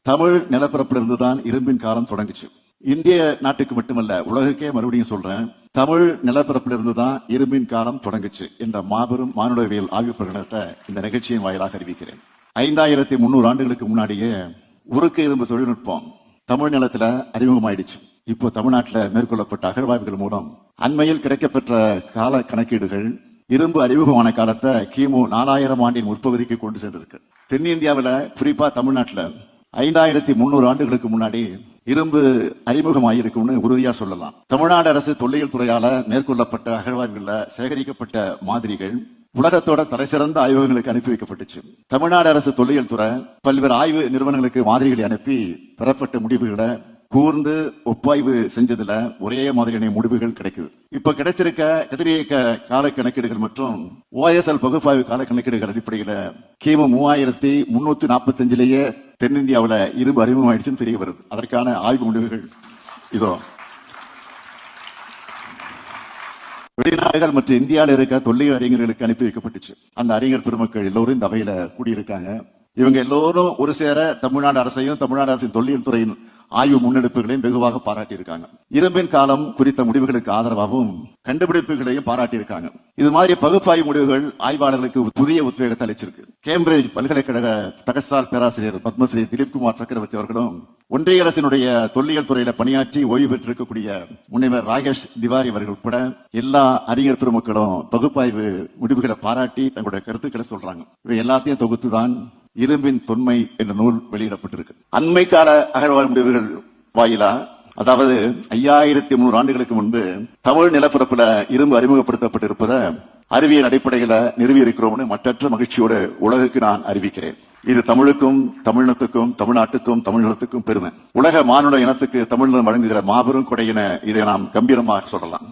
தமிழ் நிலப்பரப்பிலிருந்து தான் இரும்பின் காலம் தொடங்குச்சு. இந்திய நாட்டுக்கு மட்டுமல்ல, உலகுக்கே மறுபடியும் சொல்றேன், தமிழ் நிலப்பரப்பிலிருந்து தான் இரும்பின் காலம் தொடங்குச்சு என்ற மாபெரும் மானுடவியல் ஆய்வு பிரகடனத்தை இந்த நிகழ்ச்சியின் வாயிலாக அறிவிக்கிறேன். 5300 ஆண்டுகளுக்கு முன்னாடியே உருக்கு இரும்பு தொழில்நுட்பம் தமிழ் நிலத்துல அறிமுகமாயிடுச்சு. இப்போ தமிழ்நாட்டில் மேற்கொள்ளப்பட்ட அகழ்வாய்வுகள் மூலம் அண்மையில் கிடைக்கப்பெற்ற கால கணக்கீடுகள் இரும்பு அறிமுகமான காலத்தை கிமு 4000 ஆண்டின் முற்பகுதிக்கு கொண்டு சென்றிருக்கு. தென்னிந்தியாவில், குறிப்பா தமிழ்நாட்டில் 5300 ஆண்டுகளுக்கு முன்னாடி இரும்பு அறிமுகமாயிருக்கும்னு உறுதியா சொல்லலாம். தமிழ்நாடு அரசு தொல்லியல் துறையால மேற்கொள்ளப்பட்ட அகழ்வாய்வுகள்ல சேகரிக்கப்பட்ட மாதிரிகள் உலகத்தோட தலைசிறந்த ஆய்வகங்களுக்கு அனுப்பி வைக்கப்பட்டுச்சு. தமிழ்நாடு அரசு தொல்லியல் துறை பல்வேறு ஆய்வு நிறுவனங்களுக்கு மாதிரிகளை அனுப்பி பெறப்பட்ட முடிவுகளை கூர்ந்து ஒப்பாய்வு செஞ்சதுல ஒரே மாதிரியான முடிவுகள் கிடைக்குது. இப்ப கிடைச்சிருக்க எதிரியக்க கால கணக்கீடுகள் மற்றும் OSL பகுப்பாய்வு கால கணக்கீடுகள் அடிப்படையில கிமு 3345 தென்னிந்தியாவில் இரும்பு அறிமுகமாயிடுச்சுன்னு தெரிய வருது. அதற்கான ஆய்வு முடிவுகள் இதோ. வெளிநாடுகள் மற்றும் இந்தியாவில் இருக்க தொல்லியல் அறிஞர்களுக்கு அனுப்பி வைக்கப்பட்டுச்சு. அந்த அறிஞர் பெருமக்கள் எல்லோரும் இந்த அவையில கூடியிருக்காங்க. இவங்க எல்லோரும் ஒரு சேர தமிழ்நாடு அரசையும் தமிழ்நாடு அரசின் தொல்லியல் துறையின் ஆய்வு முன்னெடுப்புகளையும் வெகுவாக பாராட்டியிருக்காங்க. இரும்பின் காலம் குறித்த முடிவுகளுக்கு ஆதரவாகவும் கண்டுபிடிப்புகளையும் பாராட்டியிருக்காங்க. இது மாதிரி பகுப்பாய்வு முடிவுகள் ஆய்வாளர்களுக்கு புதிய உத்வேகத்தை அளிச்சிருக்கு. கேம்பிரிட்ஜ் பல்கலைக்கழக தகசால் பேராசிரியர் பத்மஸ்ரீ திலீப்குமார் சக்கரவர்த்தி அவர்களும் ஒன்றிய அரசினுடைய தொல்லியல் துறையில பணியாற்றி ஓய்வு பெற்றிருக்கக்கூடிய முனைவர் ராகேஷ் திவாரி அவர்கள் உட்பட எல்லா அறிஞர் பெருமக்களும் பகுப்பாய்வு முடிவுகளை பாராட்டி தங்களுடைய கருத்துக்களை சொல்றாங்க. இவை எல்லாத்தையும் தொகுத்துதான் இரும்பின் தொன்மை என்ற நூல் வெளியிடப்பட்டிருக்கு. அண்மை கால அகழ்வாய்வு முடிவுகள் வாயிலா, அதாவது 5300 ஆண்டுகளுக்கு முன்பு தமிழ் நிலப்பரப்புல இரும்பு அறிமுகப்படுத்தப்பட்டிருப்பதை அறிவியல் அடிப்படையில நிறுவி இருக்கிறோம்னு மற்றற்ற மகிழ்ச்சியோடு உலகுக்கு நான் அறிவிக்கிறேன். இது தமிழுக்கும், தமிழினத்துக்கும், தமிழ்நாட்டுக்கும், தமிழினத்துக்கும் பெருமை. உலக மானுட இனத்துக்கு தமிழினம் வழங்குகிற மாபெரும் கொடையின இதை நாம் கம்பீரமாக சொல்லலாம்.